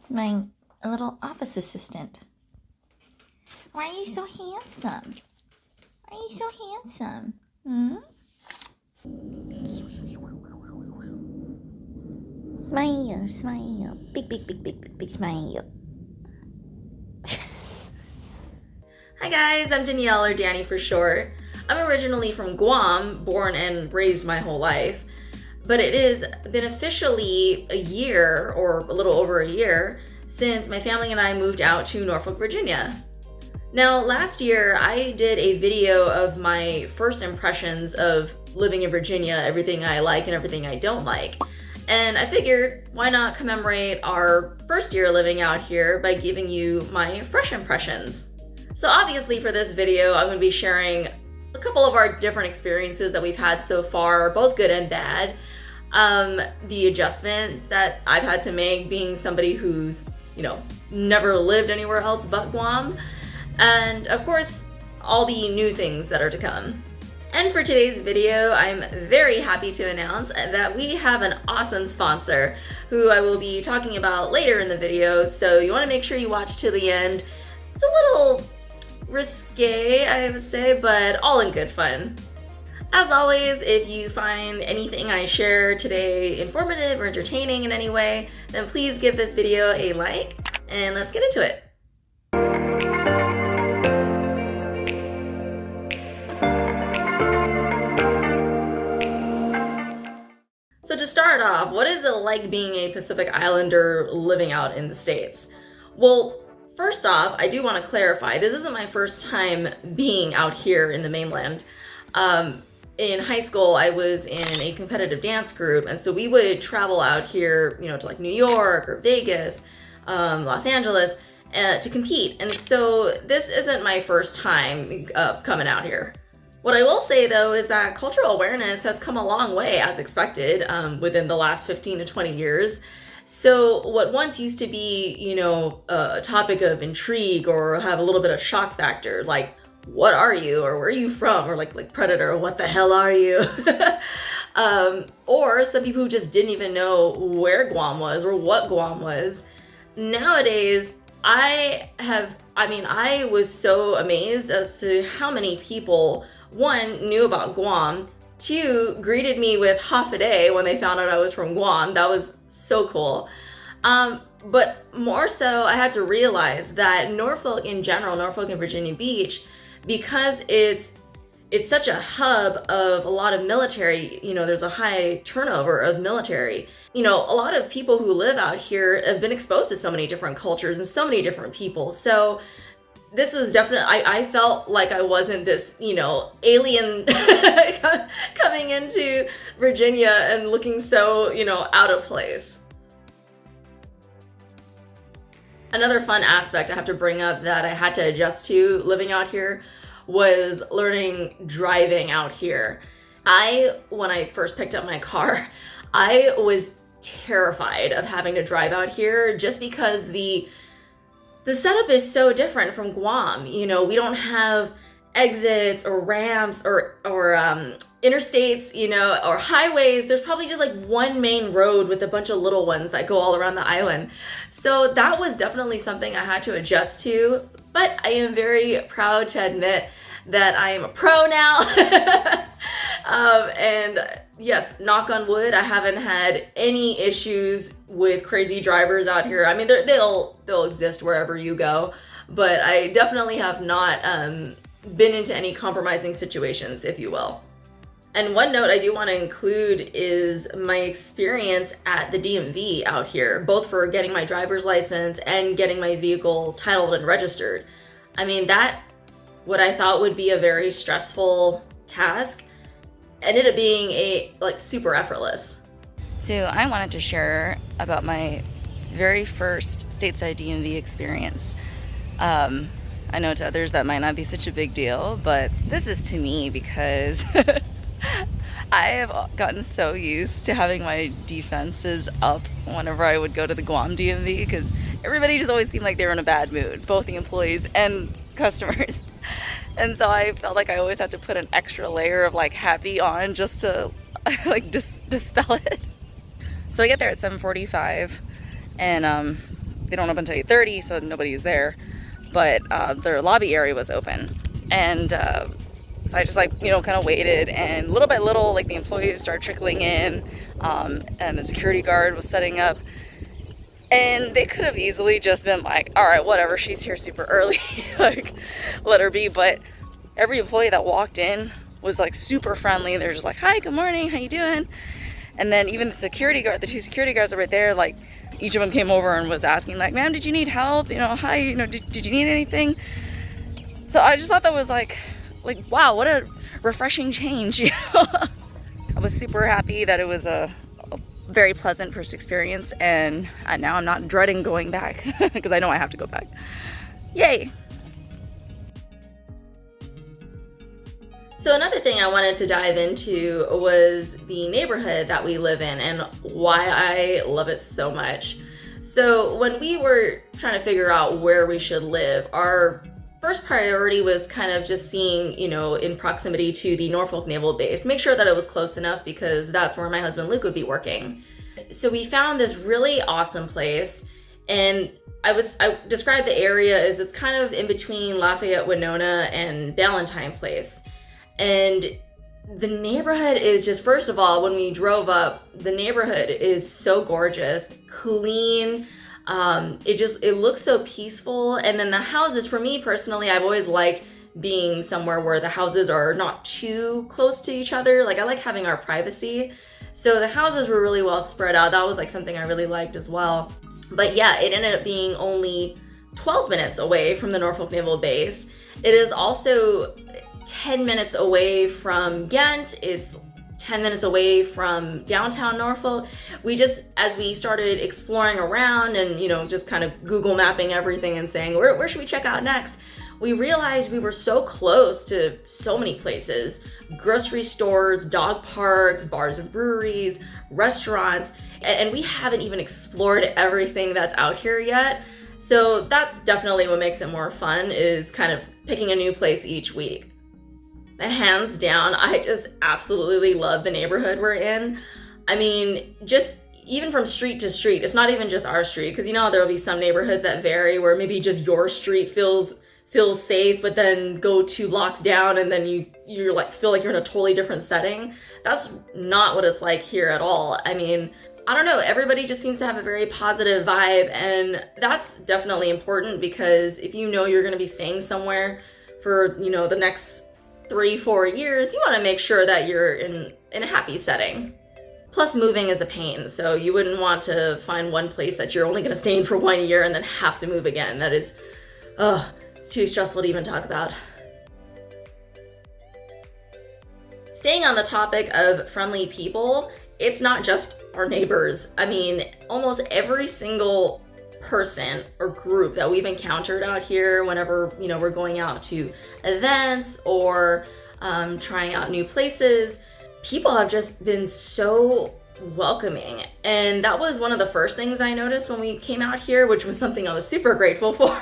It's my little office assistant. Why are you so handsome? Why are you so handsome? Smile, smile. Big, big, big, big, big, big smile. Hi guys, I'm Danielle, or Danny for short. I'm originally from Guam, born and raised my whole life. But it has been officially a year, or a little over a year, since my family and I moved out to Norfolk, Virginia. Now, last year I did a video of my first impressions of living in Virginia, everything I like and everything I don't like. And I figured, why not commemorate our first year living out here by giving you my fresh impressions? So obviously for this video, I'm going to be sharing a couple of our different experiences that we've had so far, both good and bad. The adjustments that I've had to make being somebody who's, never lived anywhere else but Guam. And of course, all the new things that are to come. And for today's video, I'm very happy to announce that we have an awesome sponsor who I will be talking about later in the video. So you want to make sure you watch to the end. It's a little risque, I would say, but all in good fun. As always, if you find anything I share today informative or entertaining in any way, then please give this video a like, and let's get into it. So to start off, what is it like being a Pacific Islander living out in the States? Well, first off, I do want to clarify, this isn't my first time being out here in the mainland. In high school, I was in a competitive dance group, and so we would travel out here, to like New York or Vegas, Los Angeles, to compete. And so this isn't my first time coming out here. What I will say though is that cultural awareness has come a long way, as expected, within the last 15 to 20 years. So what once used to be, a topic of intrigue or have a little bit of shock factor, like, what are you, or where are you from, or like Predator, what the hell are you? Or some people who just didn't even know where Guam was or what Guam was. Nowadays, I was so amazed as to how many people, one, knew about Guam, two, greeted me with half a day when they found out I was from Guam. That was so cool. But more so, I had to realize that Norfolk in general, Norfolk and Virginia Beach, because it's such a hub of a lot of military, there's a high turnover of military. A lot of people who live out here have been exposed to so many different cultures and so many different people. So this was definitely, I felt like I wasn't this, alien coming into Virginia and looking so, out of place. Another fun aspect I have to bring up that I had to adjust to living out here was learning driving out here. When I first picked up my car, I was terrified of having to drive out here just because the setup is so different from Guam. We don't have exits or ramps or interstates, or highways. There's probably just like one main road with a bunch of little ones that go all around the island. So that was definitely something I had to adjust to, but I am very proud to admit that I am a pro now. And yes, knock on wood, I haven't had any issues with crazy drivers out here. I mean, they'll exist wherever you go, but I definitely have not been into any compromising situations, if you will. And one note I do want to include is my experience at the DMV out here, both for getting my driver's license and getting my vehicle titled and registered. I mean, what I thought would be a very stressful task ended up being super effortless. So I wanted to share about my very first stateside DMV experience. I know to others that might not be such a big deal, but this is to me because I have gotten so used to having my defenses up whenever I would go to the Guam DMV because everybody just always seemed like they were in a bad mood, both the employees and customers. And so I felt like I always had to put an extra layer of happy on just to dispel it. So I get there at 7:45 and they don't open until 8:30, so nobody's there. But their lobby area was open, and so I just like, kind of waited, and little by little, like the employees started trickling in, and the security guard was setting up. And they could have easily just been like, all right, whatever, she's here super early, like, let her be. But every employee that walked in was like super friendly. They're just like, hi, good morning, how you doing? And then even the two security guards that were there, like, each of them came over and was asking, like, ma'am, did you need help? Hi, did you need anything? So I just thought that was like, wow, what a refreshing change, I was super happy that it was a very pleasant first experience, and now I'm not dreading going back because I know I have to go back. Yay! So another thing I wanted to dive into was the neighborhood that we live in and why I love it so much. So when we were trying to figure out where we should live, our first priority was kind of just seeing, in proximity to the Norfolk Naval Base, make sure that it was close enough because that's where my husband Luke would be working. So we found this really awesome place, and I describe the area as it's kind of in between Lafayette, Winona, and Ballantyne Place. And the neighborhood is just, first of all, when we drove up, the neighborhood is so gorgeous, clean. It looks so peaceful. And then the houses, for me personally, I've always liked being somewhere where the houses are not too close to each other. Like, I like having our privacy. So the houses were really well spread out. That was like something I really liked as well. But yeah, it ended up being only 12 minutes away from the Norfolk Naval Base. It is also 10 minutes away from Ghent. It's 10 minutes away from downtown Norfolk. As we started exploring around and, just kind of Google mapping everything and saying, where should we check out next? We realized we were so close to so many places: grocery stores, dog parks, bars and breweries, restaurants, and we haven't even explored everything that's out here yet. So that's definitely what makes it more fun, is kind of picking a new place each week. Hands down, I just absolutely love the neighborhood we're in. I mean, just even from street to street, it's not even just our street, because there'll be some neighborhoods that vary where maybe just your street feels safe, but then go 2 blocks down and then you're like feel like you're in a totally different setting. That's not what it's like here at all. I mean, I don't know, everybody just seems to have a very positive vibe, and that's definitely important, because if you're going to be staying somewhere for the next 3-4 years, you want to make sure that you're in a happy setting. Plus, moving is a pain, so you wouldn't want to find one place that you're only going to stay in for 1 year and then have to move again. That is, it's too stressful to even talk about. Staying on the topic of friendly people, it's not just our neighbors. I mean, almost every single person or group that we've encountered out here, whenever we're going out to events or trying out new places, people have just been so welcoming. And that was one of the first things I noticed when we came out here, which was something I was super grateful for.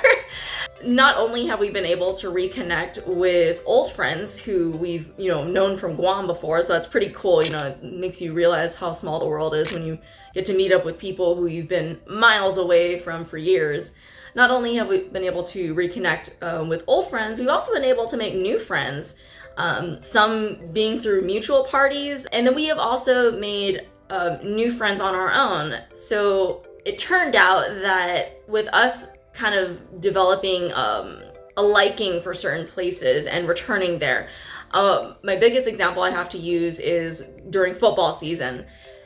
Not only have we been able to reconnect with old friends who we've known from Guam before, so that's pretty cool. It makes you realize how small the world is when you get to meet up with people who you've been miles away from for years. Not only have we been able to reconnect with old friends, we've also been able to make new friends, some being through mutual parties, and then we have also made new friends on our own. So it turned out that with us kind of developing a liking for certain places and returning there, my biggest example I have to use is during football season.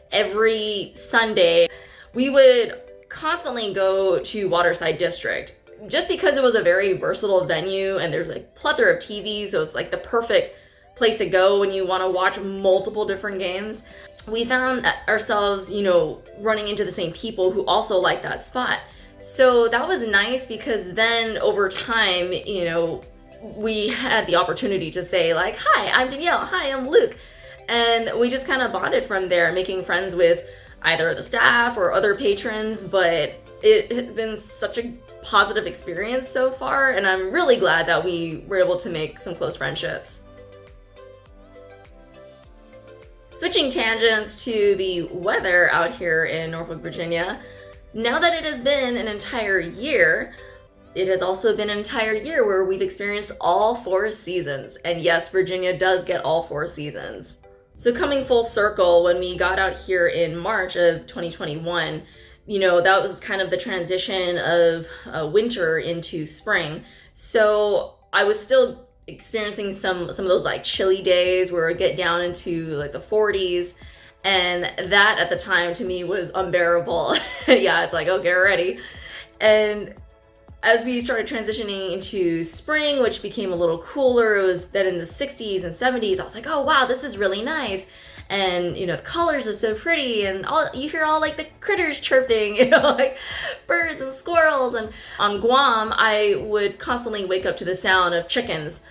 Every Sunday, we would constantly go to Waterside District just because it was a very versatile venue, and there's like plethora of TVs, so it's like the perfect place to go when you want to watch multiple different games. We found ourselves, running into the same people who also like that spot. So that was nice, because then over time, we had the opportunity to say like, hi, I'm Danielle. Hi, I'm Luke. And we just kind of bonded from there, making friends with either the staff or other patrons. But it has been such a positive experience so far, and I'm really glad that we were able to make some close friendships. Switching tangents to the weather out here in Norfolk, Virginia. Now that it has been an entire year, it has also been an entire year where we've experienced all 4 seasons. And yes, Virginia does get all 4 seasons. So coming full circle, when we got out here in March of 2021, that was kind of the transition of winter into spring. So I was still experiencing some of those like chilly days where it get down into like the 40s. And that at the time to me was unbearable. Yeah, it's like, oh, get ready. And as we started transitioning into spring, which became a little cooler, it was then in the 60s and 70s. I was like, oh wow, this is really nice. And the colors are so pretty, and you hear all like the critters chirping, like birds and squirrels. And on Guam, I would constantly wake up to the sound of chickens,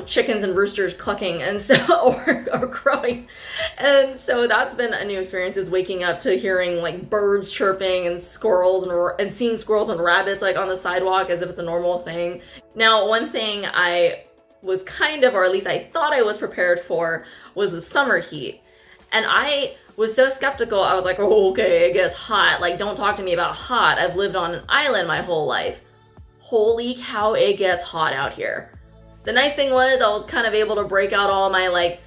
chickens and roosters clucking, and so or crowing. And so that's been a new experience, is waking up to hearing like birds chirping and squirrels and seeing squirrels and rabbits like on the sidewalk as if it's a normal thing. Now, one thing I was kind of, or at least I thought I was prepared for, was the summer heat. And I was so skeptical. I was like, oh, okay, it gets hot. Like, don't talk to me about hot. I've lived on an island my whole life. Holy cow, it gets hot out here. The nice thing was I was kind of able to break out all my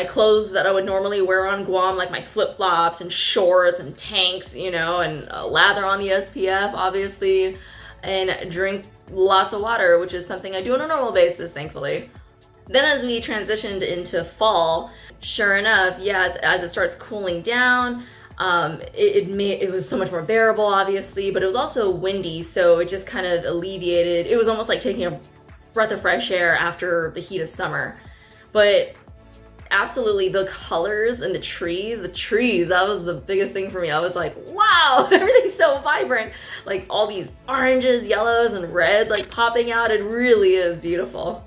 clothes that I would normally wear on Guam, like my flip-flops and shorts and tanks, and lather on the SPF, obviously, and drink lots of water, which is something I do on a normal basis, thankfully. Then as we transitioned into fall, sure enough, yeah, as it starts cooling down, it was so much more bearable, obviously, but it was also windy, so it just kind of alleviated. It was almost like taking a breath of fresh air after the heat of summer. But absolutely, the colors and the trees, that was the biggest thing for me. I was like, wow, everything's so vibrant. Like all these oranges, yellows, and reds like popping out. It really is beautiful.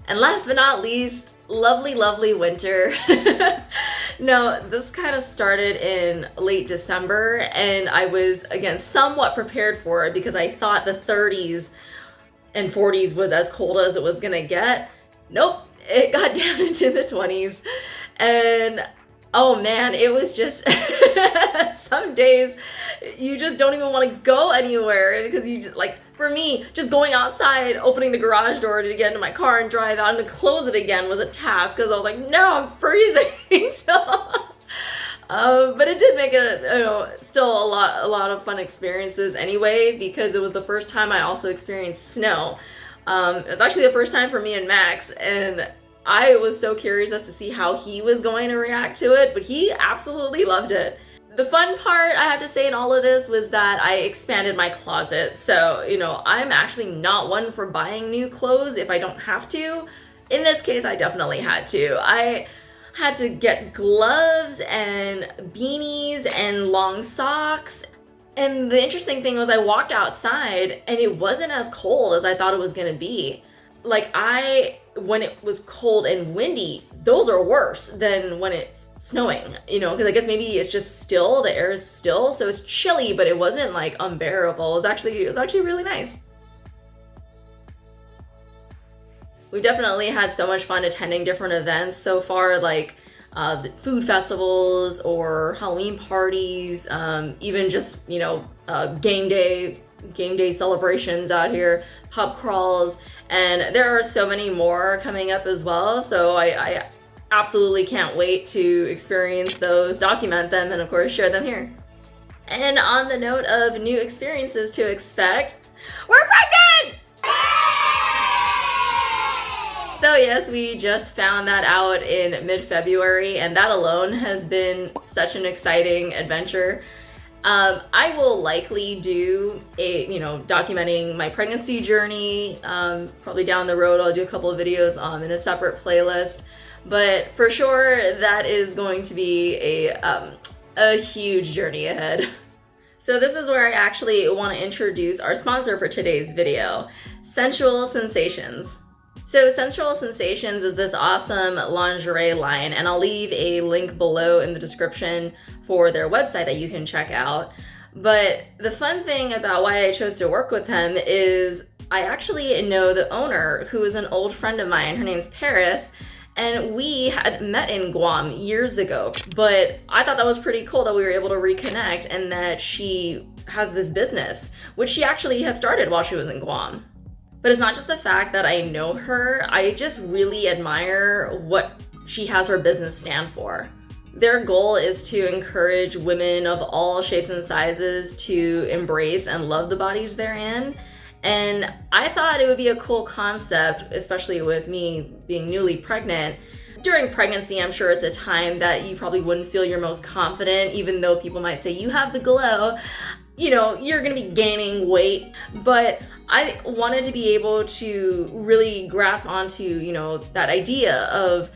And last but not least, lovely, lovely winter. No, this kind of started in late December, and I was, again, somewhat prepared for it because I thought the 30s and 40s was as cold as it was gonna get. Nope, it got down into the 20s. And oh man, it was just some days you just don't even want to go anywhere because you just, like, for me, just going outside, opening the garage door to get into my car and drive out and then close it again was a task because I was like, no, I'm freezing. But it did make it, still a lot of fun experiences anyway, because it was the first time I also experienced snow. It was actually the first time for me and Max, and I was so curious as to see how he was going to react to it, but he absolutely loved it. The fun part, I have to say, in all of this was that I expanded my closet. So, I'm actually not one for buying new clothes if I don't have to. In this case, I definitely had to. I had to get gloves and beanies and long socks. And the interesting thing was I walked outside and it wasn't as cold as I thought it was gonna be. Like when it was cold and windy, those are worse than when it's snowing, because I guess maybe it's just still, the air is still, so it's chilly, but it wasn't like unbearable. It was actually really nice. We've definitely had so much fun attending different events so far, like food festivals or Halloween parties, even just, game day celebrations out here, pub crawls, and there are so many more coming up as well. So I absolutely can't wait to experience those, document them, and of course share them here. And on the note of new experiences to expect, we're pregnant! So yes, we just found that out in mid-February, and that alone has been such an exciting adventure. I will likely do documenting my pregnancy journey. Probably down the road, I'll do a couple of videos in a separate playlist. But for sure, that is going to be a huge journey ahead. So this is where I actually want to introduce our sponsor for today's video, Sensual Sinsations. So Sensual Sinsations is this awesome lingerie line, and I'll leave a link below in the description for their website that you can check out. But the fun thing about why I chose to work with him is I actually know the owner, who is an old friend of mine. Her name's Paris, and we had met in Guam years ago. But I thought that was pretty cool that we were able to reconnect, and that she has this business, which she actually had started while she was in Guam. But it's not just the fact that I know her, I just really admire what she has her business stand for. Their goal is to encourage women of all shapes and sizes to embrace and love the bodies they're in. And I thought it would be a cool concept, especially with me being newly pregnant. During pregnancy, I'm sure it's a time that you probably wouldn't feel your most confident, even though people might say you have the glow. You know, you're gonna be gaining weight. But I wanted to be able to really grasp onto, that idea of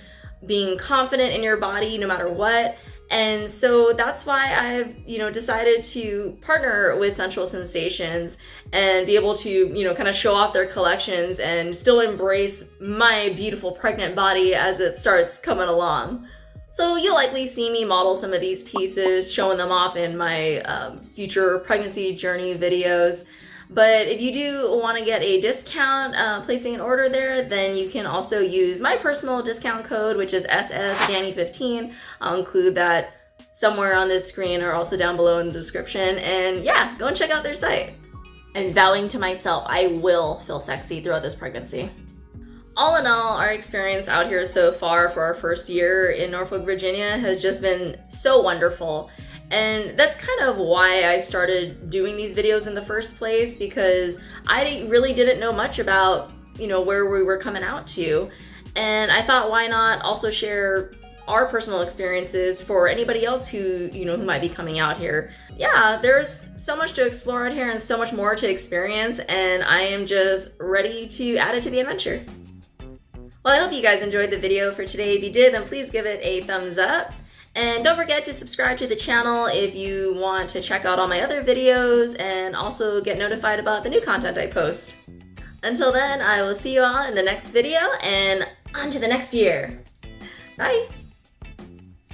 being confident in your body no matter what. And so that's why I've, decided to partner with Sensual Sinsations and be able to, kind of show off their collections and still embrace my beautiful pregnant body as it starts coming along. So you'll likely see me model some of these pieces, showing them off in my future pregnancy journey videos. But if you do want to get a discount placing an order there, then you can also use my personal discount code, which is SSDanny15. I'll include that somewhere on this screen or also down below in the description. And yeah, go and check out their site. I'm vowing to myself I will feel sexy throughout this pregnancy. All in all, our experience out here so far for our first year in Norfolk, Virginia has just been so wonderful. And that's kind of why I started doing these videos in the first place, because I really didn't know much about, where we were coming out to. And I thought, why not also share our personal experiences for anybody else who, who might be coming out here. Yeah, there's so much to explore out here and so much more to experience, and I am just ready to add it to the adventure. Well, I hope you guys enjoyed the video for today. If you did, then please give it a thumbs up. And don't forget to subscribe to the channel if you want to check out all my other videos and also get notified about the new content I post. Until then, I will see you all in the next video and on to the next year. Bye!